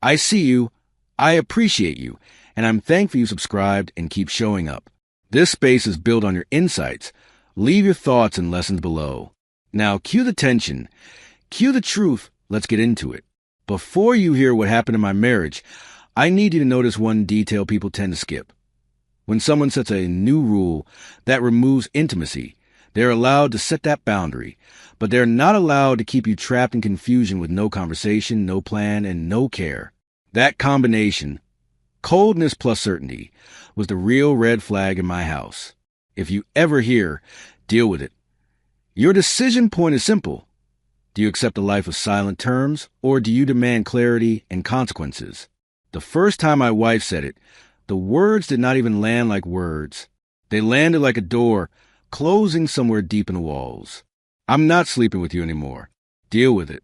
I see you, I appreciate you, and I'm thankful you subscribed and keep showing up. This space is built on your insights. Leave your thoughts and lessons below. Now, cue the tension. Cue the truth. Let's get into it. Before you hear what happened in my marriage, I need you to notice one detail people tend to skip. When someone sets a new rule that removes intimacy, they're allowed to set that boundary, but they're not allowed to keep you trapped in confusion with no conversation, no plan, and no care. That combination, coldness plus certainty, was the real red flag in my house. If you ever hear, deal with it. Your decision point is simple. Do you accept a life of silent terms, or do you demand clarity and consequences? The first time my wife said it, the words did not even land like words. They landed like a door, closing somewhere deep in the walls. I'm not sleeping with you anymore. Deal with it.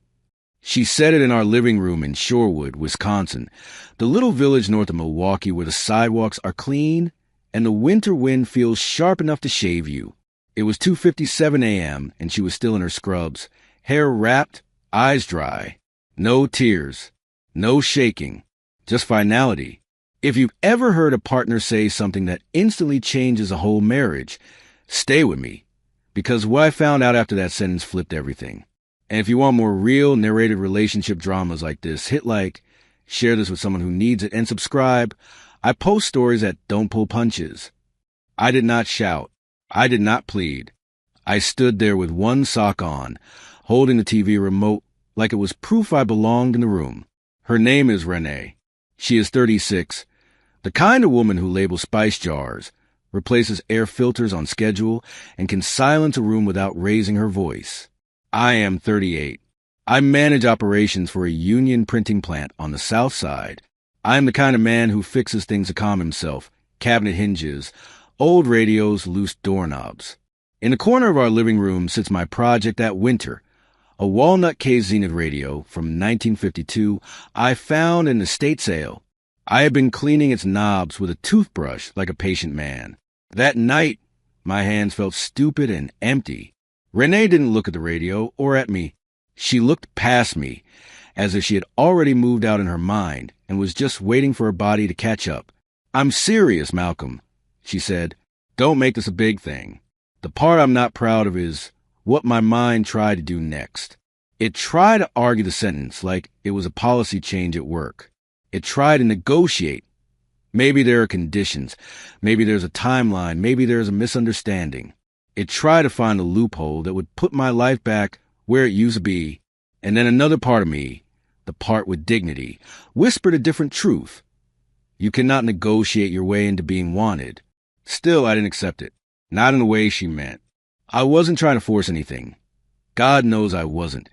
She said it in our living room in Shorewood, Wisconsin, the little village north of Milwaukee where the sidewalks are clean and the winter wind feels sharp enough to shave you. It was 2:57 a.m. and she was still in her scrubs, hair wrapped, eyes dry. No tears, no shaking, just finality. If you've ever heard a partner say something that instantly changes a whole marriage, stay with me, because what I found out after that sentence flipped everything. And if you want more real narrated relationship dramas like this, hit like, share this with someone who needs it, and subscribe. I post stories that don't pull punches. I did not shout. I did not plead. I stood there with one sock on, holding the TV remote like it was proof I belonged in the room. Her name is Renee. She is 36, the kind of woman who labels spice jars, replaces air filters on schedule, and can silence a room without raising her voice. I am 38. I manage operations for a union printing plant on the South Side. I am the kind of man who fixes things to calm himself, cabinet hinges, old radios, loose doorknobs. In the corner of our living room sits my project that winter, a walnut case Zenith radio from 1952 I found in an estate sale. I had been cleaning its knobs with a toothbrush like a patient man. That night, my hands felt stupid and empty. Renee didn't look at the radio or at me. She looked past me, as if she had already moved out in her mind and was just waiting for her body to catch up. "I'm serious, Malcolm," she said. "Don't make this a big thing." The part I'm not proud of is what my mind tried to do next. It tried to argue the sentence like it was a policy change at work. It tried to negotiate. Maybe there are conditions. Maybe there's a timeline. Maybe there's a misunderstanding. It tried to find a loophole that would put my life back where it used to be. And then another part of me, the part with dignity, whispered a different truth. You cannot negotiate your way into being wanted. Still, I didn't accept it. Not in the way she meant. I wasn't trying to force anything. God knows I wasn't.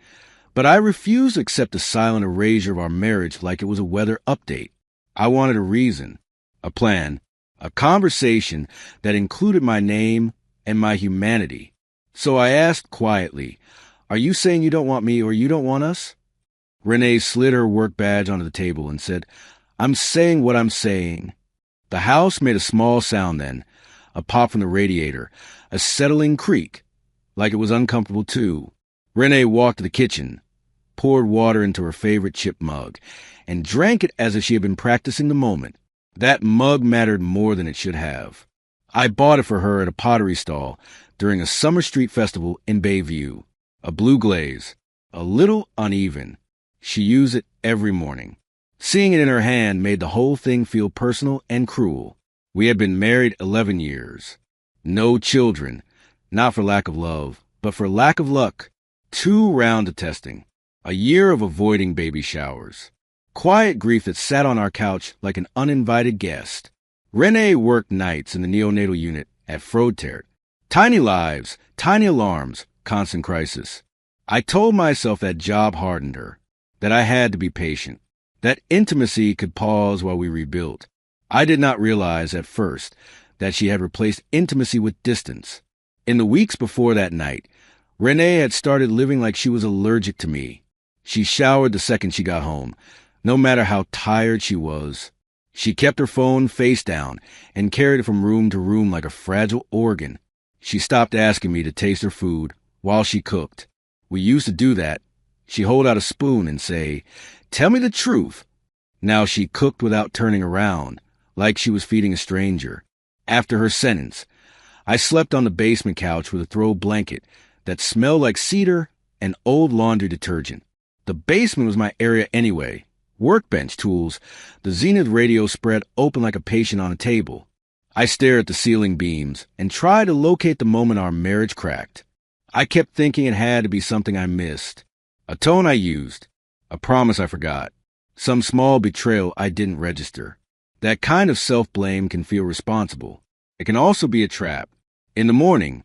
But I refused to accept the silent erasure of our marriage like it was a weather update. I wanted a reason, a plan, a conversation that included my name and my humanity. So I asked quietly, "Are you saying you don't want me or you don't want us?" Renee slid her work badge onto the table and said, "I'm saying what I'm saying." The house made a small sound then, a pop from the radiator, a settling creak, like it was uncomfortable too. Renee walked to the kitchen, poured water into her favorite chip mug, and drank it as if she had been practicing the moment. That mug mattered more than it should have. I bought it for her at a pottery stall during a summer street festival in Bayview. A blue glaze, a little uneven. She used it every morning. Seeing it in her hand made the whole thing feel personal and cruel. We had been married 11 years. No children, not for lack of love, but for lack of luck. 2 rounds of testing. A year of avoiding baby showers. Quiet grief that sat on our couch like an uninvited guest. Renee worked nights in the neonatal unit at Frodtert. Tiny lives, tiny alarms, constant crisis. I told myself that job hardened her, that I had to be patient, that intimacy could pause while we rebuilt. I did not realize at first that she had replaced intimacy with distance. In the weeks before that night, Renee had started living like she was allergic to me. She showered the second she got home, no matter how tired she was. She kept her phone face down and carried it from room to room like a fragile organ. She stopped asking me to taste her food while she cooked. We used to do that. She'd hold out a spoon and say, "Tell me the truth." Now she cooked without turning around, like she was feeding a stranger. After her sentence, I slept on the basement couch with a throw blanket that smelled like cedar and old laundry detergent. The basement was my area anyway. Workbench tools, the Zenith radio spread open like a patient on a table. I stared at the ceiling beams and tried to locate the moment our marriage cracked. I kept thinking it had to be something I missed. A tone I used. A promise I forgot. Some small betrayal I didn't register. That kind of self-blame can feel responsible. It can also be a trap. In the morning,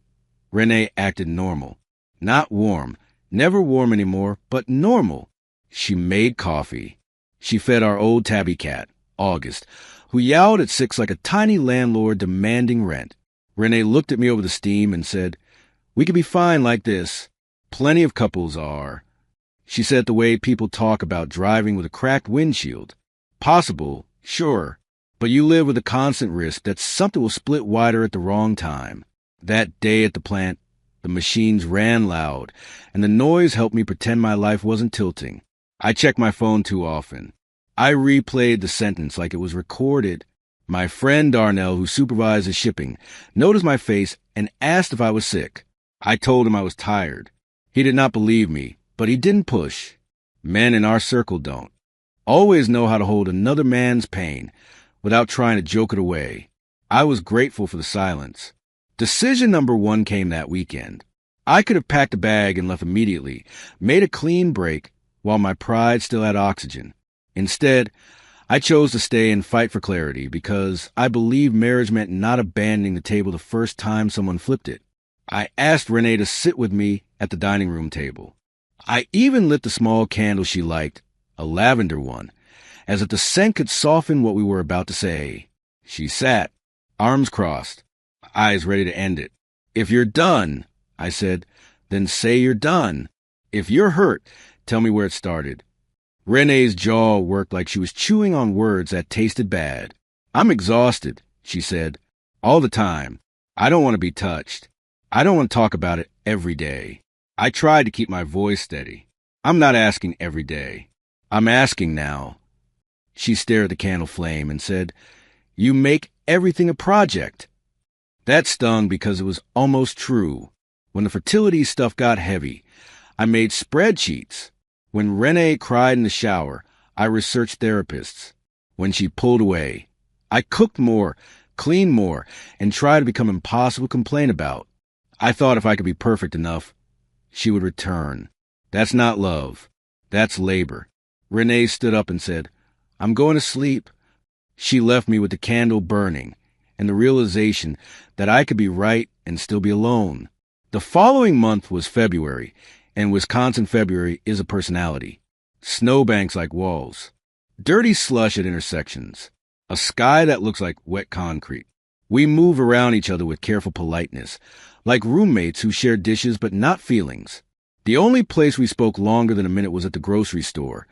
Renee acted normal. Not warm. Never warm anymore, but normal. She made coffee. She fed our old tabby cat, August, who yowled at 6 like a tiny landlord demanding rent. Renee looked at me over the steam and said, "We could be fine like this. Plenty of couples are." She said the way people talk about driving with a cracked windshield. Possible, sure, but you live with a constant risk that something will split wider at the wrong time. That day at the plant, the machines ran loud, and the noise helped me pretend my life wasn't tilting. I checked my phone too often. I replayed the sentence like it was recorded. My friend Darnell, who supervised the shipping, noticed my face and asked if I was sick. I told him I was tired. He did not believe me, but he didn't push. Men in our circle don't. Always know how to hold another man's pain without trying to joke it away. I was grateful for the silence. Decision number 1 came that weekend. I could have packed a bag and left immediately, made a clean break, while my pride still had oxygen. Instead, I chose to stay and fight for clarity because I believed marriage meant not abandoning the table the first time someone flipped it. I asked Renee to sit with me at the dining room table. I even lit the small candle she liked, a lavender one, as if the scent could soften what we were about to say. She sat, arms crossed, eyes ready to end it. "If you're done," I said, "then say you're done. If you're hurt, tell me where it started." Renee's jaw worked like she was chewing on words that tasted bad. "I'm exhausted," she said, "all the time. I don't want to be touched. I don't want to talk about it every day." I tried to keep my voice steady. "I'm not asking every day. I'm asking now." She stared at the candle flame and said, "You make everything a project." That stung because it was almost true. When the fertility stuff got heavy, I made spreadsheets. When Renee cried in the shower, I researched therapists. When she pulled away, I cooked more, cleaned more, and tried to become impossible to complain about. I thought if I could be perfect enough, she would return. That's not love. That's labor. Renee stood up and said, "I'm going to sleep." She left me with the candle burning and the realization that I could be right and still be alone. The following month was February, and Wisconsin February is a personality. Snowbanks like walls. Dirty slush at intersections. A sky that looks like wet concrete. We move around each other with careful politeness, like roommates who share dishes but not feelings. The only place we spoke longer than a minute was at the grocery store,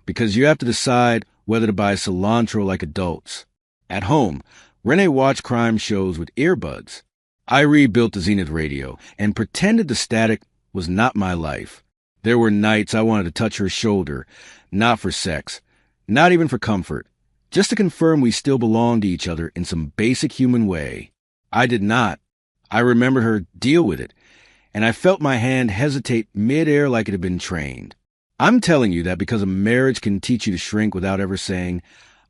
because you have to decide whether to buy cilantro like adults. At home, Renee watched crime shows with earbuds. I rebuilt the Zenith radio and pretended the static was not my life. There were nights I wanted to touch her shoulder, not for sex, not even for comfort, just to confirm we still belonged to each other in some basic human way. I did not. I remembered her deal with it, and I felt my hand hesitate midair like it had been trained. I'm telling you that because a marriage can teach you to shrink without ever saying,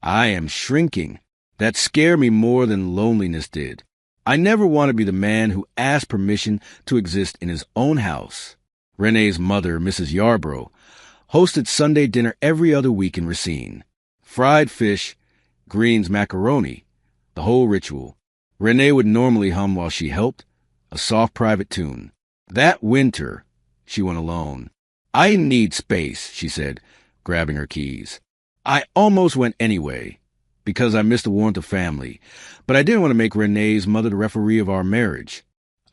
"I am shrinking." That scared me more than loneliness did. I never want to be the man who asked permission to exist in his own house. Renee's mother, Mrs. Yarbrough, hosted Sunday dinner every other week in Racine. Fried fish, greens, macaroni, the whole ritual. Renee would normally hum while she helped, a soft private tune. That winter, she went alone. "I need space," she said, grabbing her keys. I almost went anyway, because I missed the warmth of family, but I didn't want to make Renee's mother the referee of our marriage.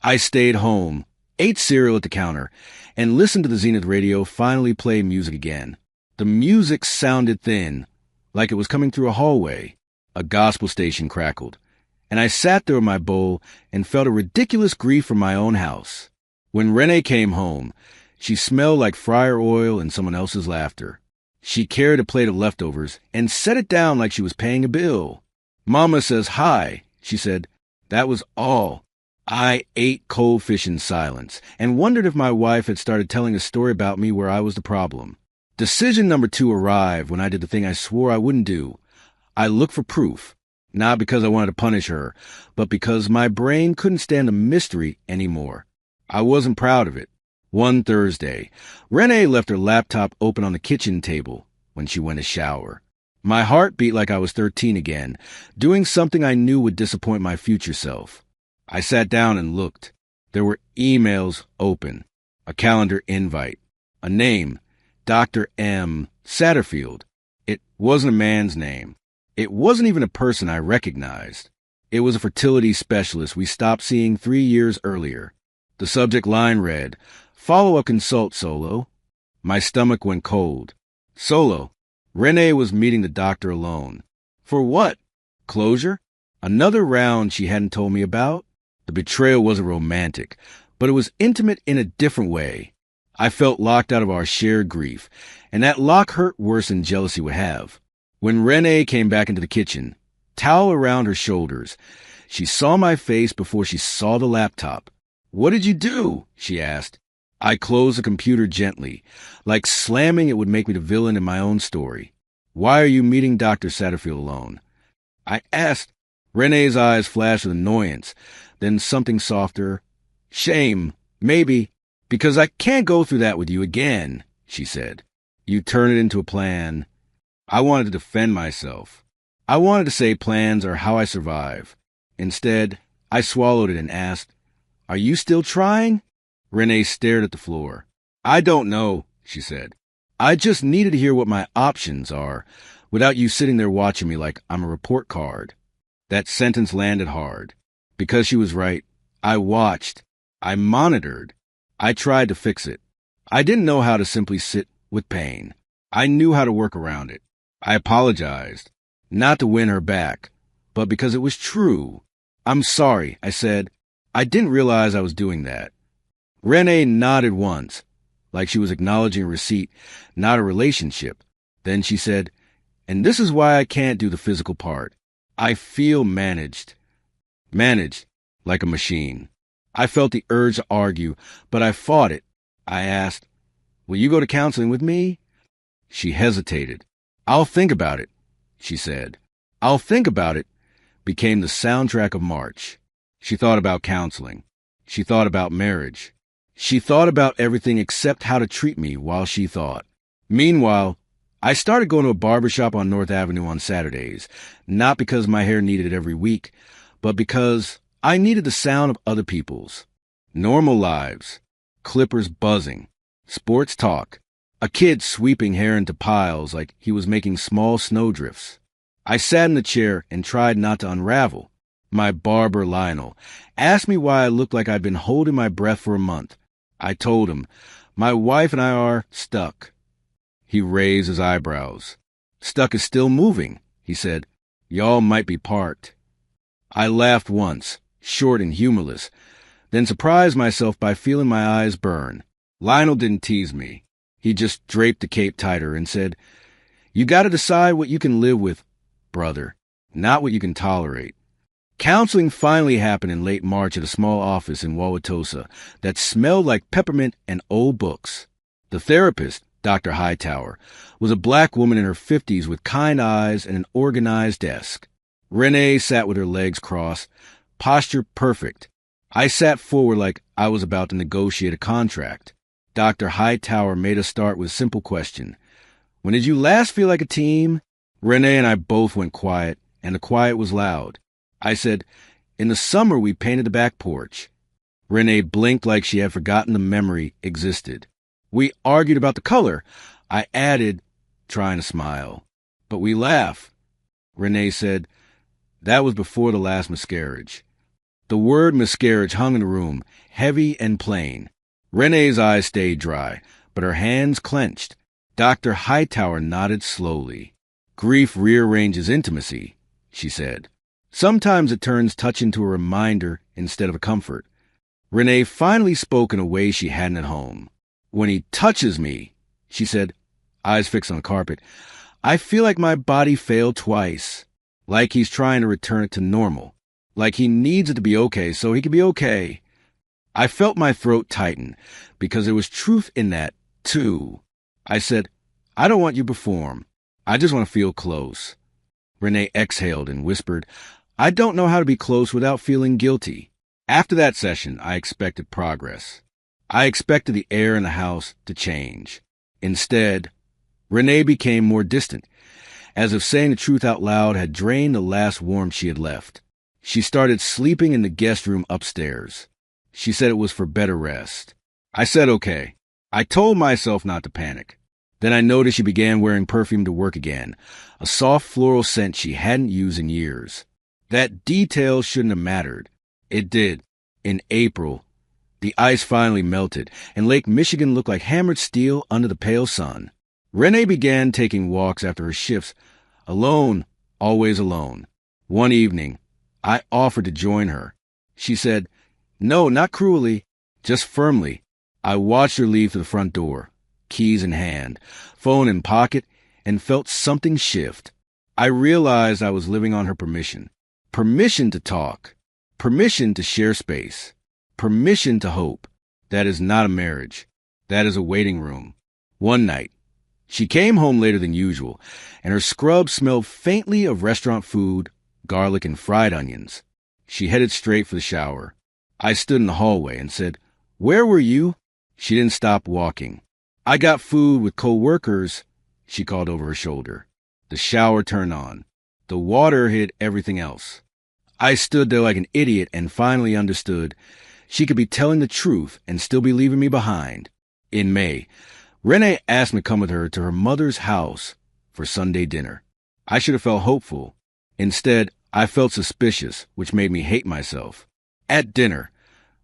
I stayed home, ate cereal at the counter, and listened to the Zenith radio finally play music again. The music sounded thin, like it was coming through a hallway. A gospel station crackled, and I sat there with my bowl and felt a ridiculous grief for my own house. When Renee came home, she smelled like fryer oil and someone else's laughter. She carried a plate of leftovers and set it down like she was paying a bill. Mama says hi, she said. That was all. I ate cold fish in silence and wondered if my wife had started telling a story about me where I was the problem. Decision number 2 arrived when I did the thing I swore I wouldn't do. I looked for proof, not because I wanted to punish her, but because my brain couldn't stand the mystery anymore. I wasn't proud of it. One Thursday, Renee left her laptop open on the kitchen table when she went to shower. My heart beat like I was 13 again, doing something I knew would disappoint my future self. I sat down and looked. There were emails open, a calendar invite, a name, Dr. M. Satterfield. It wasn't a man's name. It wasn't even a person I recognized. It was a fertility specialist we stopped seeing 3 years earlier. The subject line read, "Follow-up consult, Solo." My stomach went cold. Solo. Renee was meeting the doctor alone. For what? Closure? Another round she hadn't told me about? The betrayal wasn't romantic, but it was intimate in a different way. I felt locked out of our shared grief, and that lock hurt worse than jealousy would have. When Renee came back into the kitchen, towel around her shoulders, she saw my face before she saw the laptop. "What did you do?" she asked. I closed the computer gently, like slamming it would make me the villain in my own story. "Why are you meeting Dr. Satterfield alone?" I asked. Renee's eyes flashed with annoyance, then something softer. "Shame, maybe, because I can't go through that with you again," she said. "You turn it into a plan." I wanted to defend myself. I wanted to say plans are how I survive. Instead, I swallowed it and asked, "Are you still trying?" Renee stared at the floor. "I don't know," she said. "I just needed to hear what my options are without you sitting there watching me like I'm a report card." That sentence landed hard. Because she was right, I watched. I monitored. I tried to fix it. I didn't know how to simply sit with pain. I knew how to work around it. I apologized, not to win her back, but because it was true. "I'm sorry," I said. "I didn't realize I was doing that." Renee nodded once, like she was acknowledging a receipt, not a relationship. Then she said, "And this is why I can't do the physical part. I feel managed." Managed, like a machine. I felt the urge to argue, but I fought it. I asked, "Will you go to counseling with me?" She hesitated. "I'll think about it," she said. "I'll think about it" became the soundtrack of March. She thought about counseling. She thought about marriage. She thought about everything except how to treat me while she thought. Meanwhile, I started going to a barbershop on North Avenue on Saturdays, not because my hair needed it every week, but because I needed the sound of other people's. Normal lives. Clippers buzzing. Sports talk. A kid sweeping hair into piles like he was making small snowdrifts. I sat in the chair and tried not to unravel. My barber, Lionel, asked me why I looked like I'd been holding my breath for a month. I told him, "My wife and I are stuck." He raised his eyebrows. "Stuck is still moving," he said. "Y'all might be parked." I laughed once, short and humorless, then surprised myself by feeling my eyes burn. Lionel didn't tease me. He just draped the cape tighter and said, "You gotta decide what you can live with, brother, not what you can tolerate." Counseling finally happened in late March at a small office in Wauwatosa that smelled like peppermint and old books. The therapist, Dr. Hightower, was a black woman in her 50s with kind eyes and an organized desk. Renee sat with her legs crossed, posture perfect. I sat forward like I was about to negotiate a contract. Dr. Hightower made us start with a simple question. "When did you last feel like a team?" Renee and I both went quiet, and the quiet was loud. I said, "In the summer we painted the back porch." Renee blinked like she had forgotten the memory existed. "We argued about the color," I added, trying to smile. "But we laughed." Renee said, "That was before the last miscarriage." The word miscarriage hung in the room, heavy and plain. Renee's eyes stayed dry, but her hands clenched. Dr. Hightower nodded slowly. "Grief rearranges intimacy," she said. "Sometimes it turns touch into a reminder instead of a comfort." Renee finally spoke in a way she hadn't at home. "When he touches me," she said, eyes fixed on the carpet. I feel like my body failed twice. Like he's trying to return it to normal. Like he needs it to be okay so he can be okay. I felt my throat tighten because there was truth in that, too. I said, I don't want you to perform. I just want to feel close. Renee exhaled and whispered, I don't know how to be close without feeling guilty. After that session, I expected progress. I expected the air in the house to change. Instead, Renee became more distant, as if saying the truth out loud had drained the last warmth she had left. She started sleeping in the guest room upstairs. She said it was for better rest. I said okay. I told myself not to panic. Then I noticed she began wearing perfume to work again, a soft floral scent she hadn't used in years. That detail shouldn't have mattered. It did. In April, the ice finally melted, and Lake Michigan looked like hammered steel under the pale sun. Renee began taking walks after her shifts, alone, always alone. One evening, I offered to join her. She said, no, not cruelly, just firmly. I watched her leave to the front door, keys in hand, phone in pocket, and felt something shift. I realized I was living on her permission. Permission to talk. Permission to share space. Permission to hope. That is not a marriage. That is a waiting room. One night, she came home later than usual, and her scrub smelled faintly of restaurant food, garlic, and fried onions. She headed straight for the shower. I stood in the hallway and said, where were you? She didn't stop walking. I got food with co-workers, she called over her shoulder. The shower turned on. The water hid everything else. I stood there like an idiot and finally understood she could be telling the truth and still be leaving me behind. In May, Renee asked me to come with her to her mother's house for Sunday dinner. I should have felt hopeful. Instead, I felt suspicious, which made me hate myself. At dinner,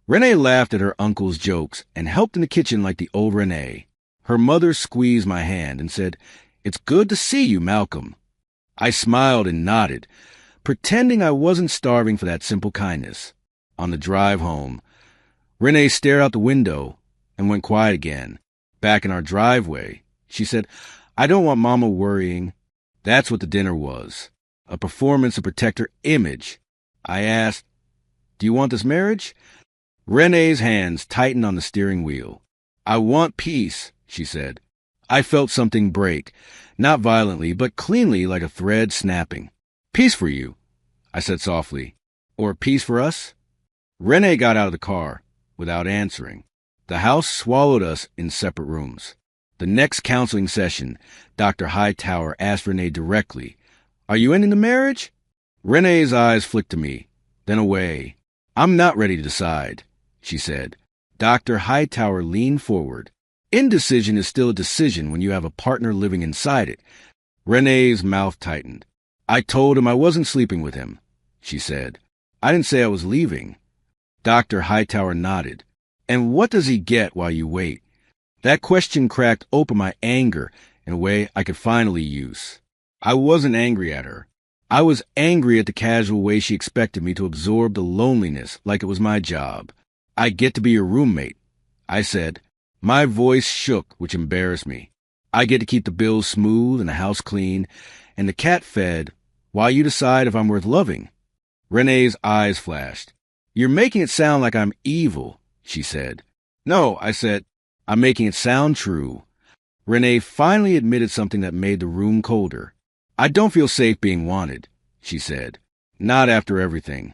Renee laughed at her uncle's jokes and helped in the kitchen like the old Renee. Her mother squeezed my hand and said, it's good to see you, Malcolm. I smiled and nodded, pretending I wasn't starving for that simple kindness. On the drive home, Renee stared out the window and went quiet again. Back in our driveway, she said, I don't want Mama worrying. That's what the dinner was, a performance to protect her image. I asked, do you want this marriage? Renee's hands tightened on the steering wheel. I want peace, she said. I felt something break, not violently, but cleanly like a thread snapping. Peace for you, I said softly. Or peace for us? Renee got out of the car without answering. The house swallowed us in separate rooms. The next counseling session, Dr. Hightower asked Renee directly, are you ending the marriage? Renee's eyes flicked to me, then away. I'm not ready to decide, she said. Dr. Hightower leaned forward. Indecision is still a decision when you have a partner living inside it. Renee's mouth tightened. I told him I wasn't sleeping with him, she said. I didn't say I was leaving. Dr. Hightower nodded. And what does he get while you wait? That question cracked open my anger in a way I could finally use. I wasn't angry at her. I was angry at the casual way she expected me to absorb the loneliness like it was my job. I get to be your roommate, I said. My voice shook, which embarrassed me. I get to keep the bills smooth and the house clean and the cat fed while you decide if I'm worth loving. Renee's eyes flashed. You're making it sound like I'm evil, she said. No, I said, I'm making it sound true. Renee finally admitted something that made the room colder. I don't feel safe being wanted, she said. Not after everything.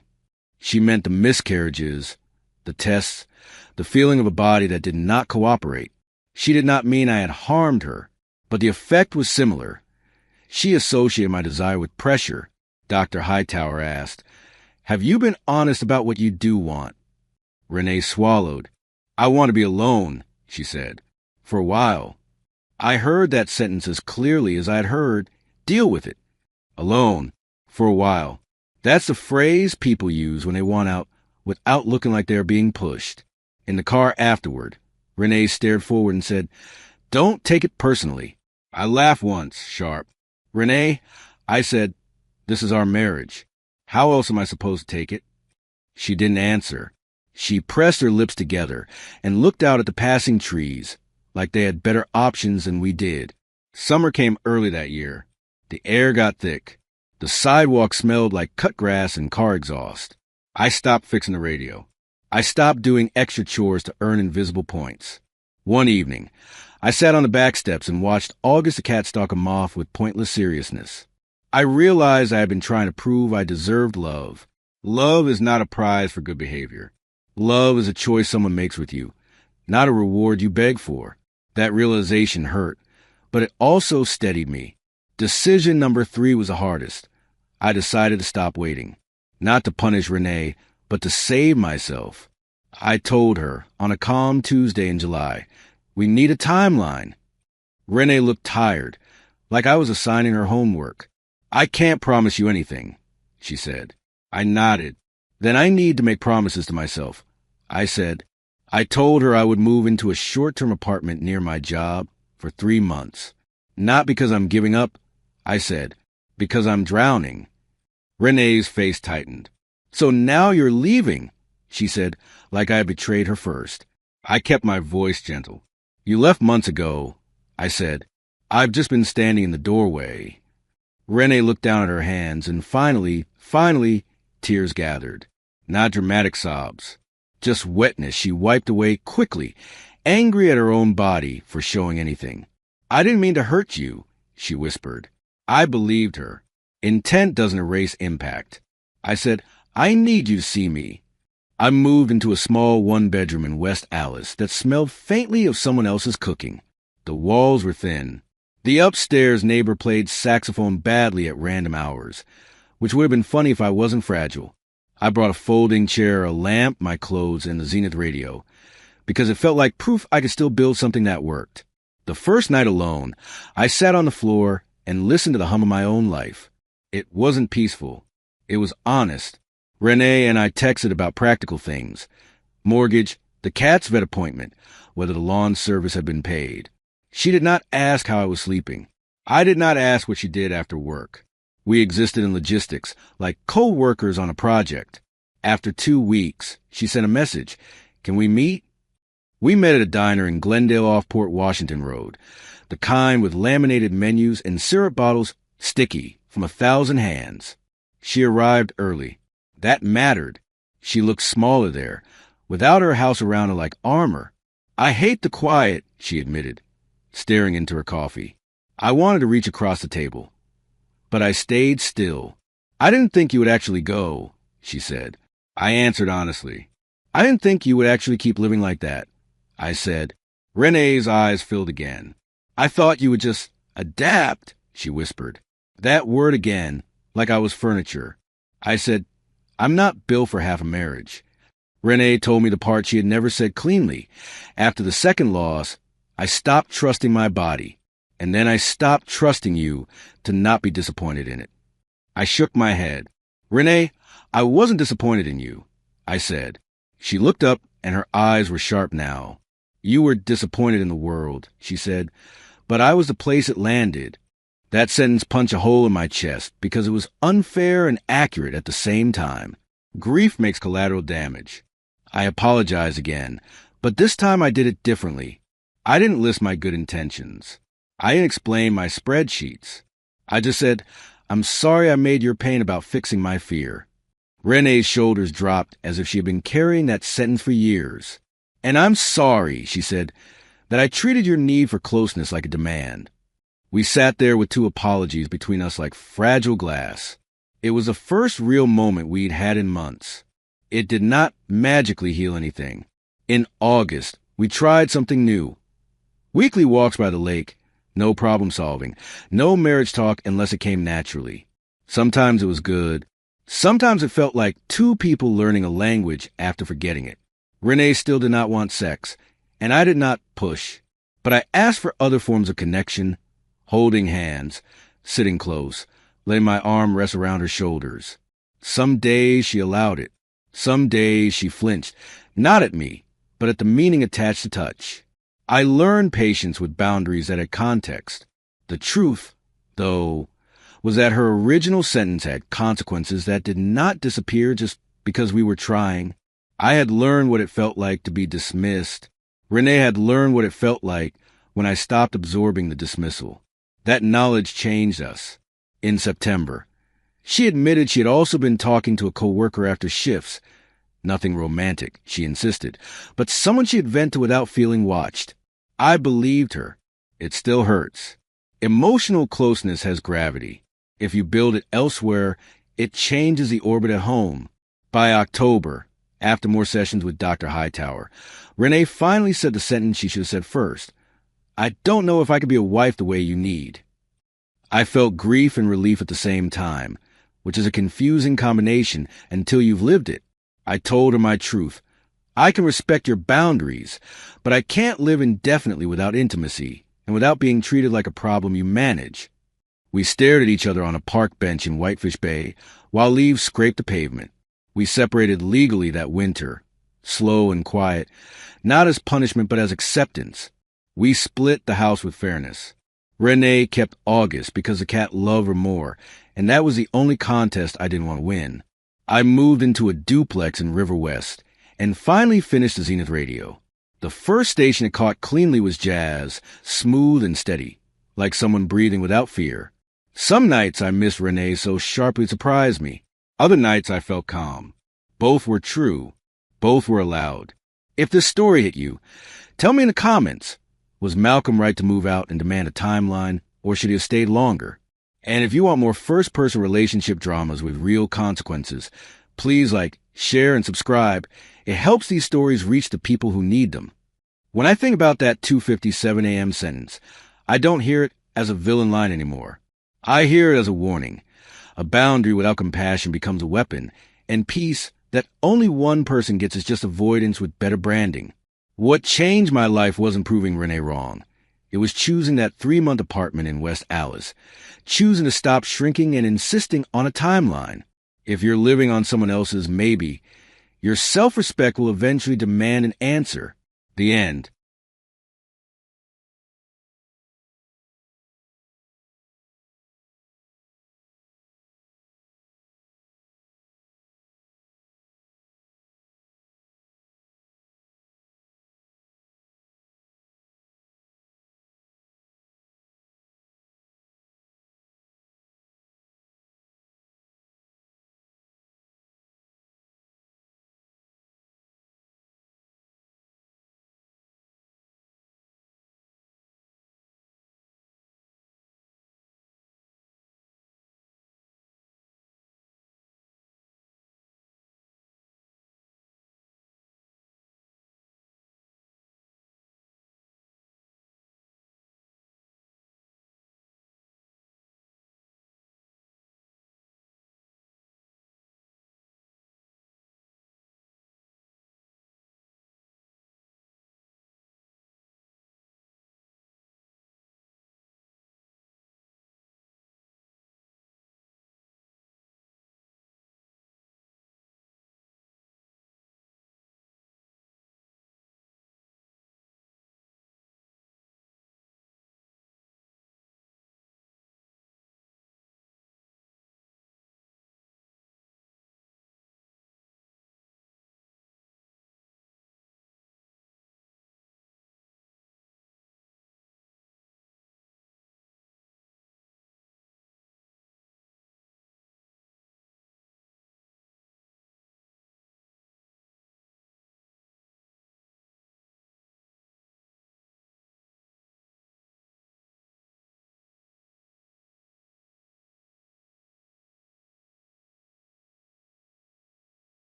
She meant the miscarriages, the tests, the feeling of a body that did not cooperate. She did not mean I had harmed her, but the effect was similar. She associated my desire with pressure. Dr. Hightower asked, have you been honest about what you do want? Renee swallowed. I want to be alone, she said. For a while. I heard that sentence as clearly as I had heard, deal with it. Alone. For a while. That's the phrase people use when they want out without looking like they are being pushed. In the car afterward, Renee stared forward and said, don't take it personally. I laughed once, sharp. Renee, I said, this is our marriage. How else am I supposed to take it? She didn't answer. She pressed her lips together and looked out at the passing trees like they had better options than we did. Summer came early that year. The air got thick. The sidewalk smelled like cut grass and car exhaust. I stopped fixing the radio. I stopped doing extra chores to earn invisible points. One evening, I sat on the back steps and watched August the cat stalk a moth with pointless seriousness. I realized I had been trying to prove I deserved love. Love is not a prize for good behavior. Love is a choice someone makes with you, not a reward you beg for. That realization hurt, but it also steadied me. Decision number 3 was the hardest. I decided to stop waiting. Not to punish Renee, but to save myself. I told her, on a calm Tuesday in July, we need a timeline. Renee looked tired, like I was assigning her homework. I can't promise you anything, she said. I nodded. Then I need to make promises to myself, I said. I told her I would move into a short-term apartment near my job for 3 months. Not because I'm giving up, I said, because I'm drowning. Renee's face tightened. So now you're leaving, she said, like I had betrayed her first. I kept my voice gentle. You left months ago, I said. I've just been standing in the doorway. Renee looked down at her hands, and finally, tears gathered. Not dramatic sobs. Just wetness she wiped away quickly, angry at her own body for showing anything. I didn't mean to hurt you, she whispered. I believed her. Intent doesn't erase impact. I said, I need you to see me. I moved into a small one-bedroom in West Alice that smelled faintly of someone else's cooking. The walls were thin. The upstairs neighbor played saxophone badly at random hours, which would have been funny if I wasn't fragile. I brought a folding chair, a lamp, my clothes, and the Zenith radio, because it felt like proof I could still build something that worked. The first night alone, I sat on the floor and listened to the hum of my own life. It wasn't peaceful. It was honest. Renee and I texted about practical things. Mortgage, the cat's vet appointment, whether the lawn service had been paid. She did not ask how I was sleeping. I did not ask what she did after work. We existed in logistics, like co-workers on a project. After 2 weeks, she sent a message. Can we meet? We met at a diner in Glendale off Port Washington Road, the kind with laminated menus and syrup bottles sticky from 1,000 hands. She arrived early. That mattered. She looked smaller there, without her house around her like armor. I hate the quiet, she admitted, staring into her coffee. I wanted to reach across the table, but I stayed still. I didn't think you would actually go, she said. I answered honestly. I didn't think you would actually keep living like that, I said. Renee's eyes filled again. I thought you would just adapt, she whispered. That word again, like I was furniture. I said, I'm not built for half a marriage. Renee told me the part she had never said cleanly. After the second loss, I stopped trusting my body, and then I stopped trusting you to not be disappointed in it. I shook my head. Renee, I wasn't disappointed in you, I said. She looked up, and her eyes were sharp now. You were disappointed in the world, she said, but I was the place it landed. That sentence punched a hole in my chest because it was unfair and accurate at the same time. Grief makes collateral damage. I apologized again, but this time I did it differently. I didn't list my good intentions. I didn't explain my spreadsheets. I just said, I'm sorry I made your pain about fixing my fear. Renee's shoulders dropped as if she had been carrying that sentence for years. And I'm sorry, she said, that I treated your need for closeness like a demand. We sat there with 2 apologies between us like fragile glass. It was the first real moment we'd had in months. It did not magically heal anything. In August, we tried something new. Weekly walks by the lake, no problem solving, no marriage talk unless it came naturally. Sometimes it was good. Sometimes it felt like 2 people learning a language after forgetting it. Renee still did not want sex, and I did not push. But I asked for other forms of connection, holding hands, sitting close, letting my arm rest around her shoulders. Some days she allowed it. Some days she flinched, not at me, but at the meaning attached to touch. I learned patience with boundaries that had context. The truth, though, was that her original sentence had consequences that did not disappear just because we were trying. I had learned what it felt like to be dismissed. Renee had learned what it felt like when I stopped absorbing the dismissal. That knowledge changed us. In September, she admitted she had also been talking to a coworker after shifts. Nothing romantic, she insisted, but someone she had vent to without feeling watched. I believed her. It still hurts. Emotional closeness has gravity. If you build it elsewhere, it changes the orbit at home. By October, after more sessions with Dr. Hightower, Renee finally said the sentence she should have said first. I don't know if I could be a wife the way you need. I felt grief and relief at the same time, which is a confusing combination until you've lived it. I told her my truth. I can respect your boundaries, but I can't live indefinitely without intimacy and without being treated like a problem you manage. We stared at each other on a park bench in Whitefish Bay while leaves scraped the pavement. We separated legally that winter, slow and quiet, not as punishment but as acceptance. We split the house with fairness. Renee kept August because the cat loved her more, and that was the only contest I didn't want to win. I moved into a duplex in River West and finally finished the Zenith Radio. The first station it caught cleanly was jazz, smooth and steady, like someone breathing without fear. Some nights I missed Renee so sharply it surprised me. Other nights I felt calm. Both were true. Both were allowed. If this story hit you, tell me in the comments. Was Malcolm right to move out and demand a timeline, or should he have stayed longer? And if you want more first-person relationship dramas with real consequences, please share, and subscribe. It helps these stories reach the people who need them. When I think about that 2:57 a.m. sentence, I don't hear it as a villain line anymore. I hear it as a warning. A boundary without compassion becomes a weapon, and peace that only one person gets is just avoidance with better branding. What changed my life wasn't proving Renee wrong. It was choosing that 3-month apartment in West Allis, choosing to stop shrinking and insisting on a timeline. If you're living on someone else's maybe, your self-respect will eventually demand an answer. The end.